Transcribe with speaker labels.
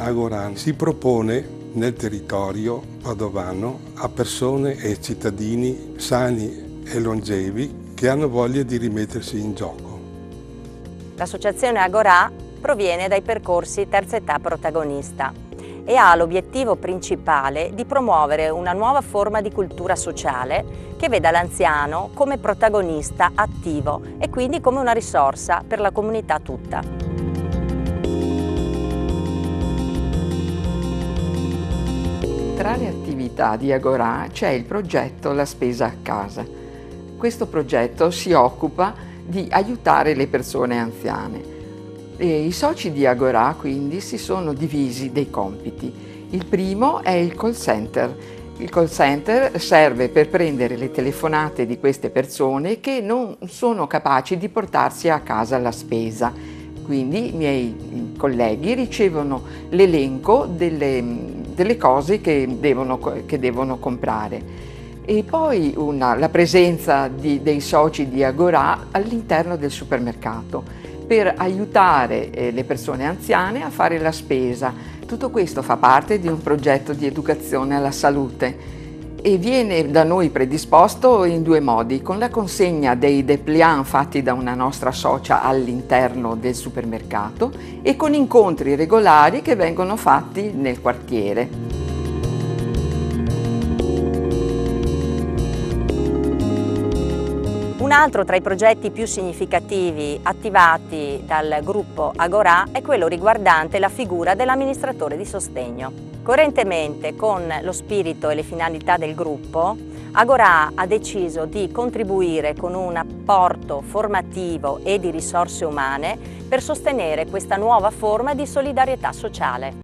Speaker 1: Agora si propone nel territorio padovano a persone e cittadini sani e longevi che hanno voglia di rimettersi in gioco.
Speaker 2: L'associazione Agorà proviene dai percorsi Terza Età Protagonista e ha l'obiettivo principale di promuovere una nuova forma di cultura sociale che veda l'anziano come protagonista attivo e quindi come una risorsa per la comunità tutta.
Speaker 3: Tra le attività di Agorà c'è il progetto La Spesa a Casa. Questo progetto si occupa di aiutare le persone anziane. E i soci di Agorà quindi si sono divisi dei compiti. Il primo è il call center. Il call center serve per prendere le telefonate di queste persone che non sono capaci di portarsi a casa la spesa. Quindi i miei colleghi ricevono l'elenco delle cose che devono comprare. E poi la presenza dei soci di Agorà all'interno del supermercato per aiutare le persone anziane a fare la spesa. Tutto questo fa parte di un progetto di educazione alla salute e viene da noi predisposto in due modi: con la consegna dei dépliant fatti da una nostra socia all'interno del supermercato e con incontri regolari che vengono fatti nel quartiere.
Speaker 2: Un altro tra i progetti più significativi attivati dal gruppo Agorà è quello riguardante la figura dell'amministratore di sostegno. Coerentemente con lo spirito e le finalità del gruppo, Agorà ha deciso di contribuire con un apporto formativo e di risorse umane per sostenere questa nuova forma di solidarietà sociale.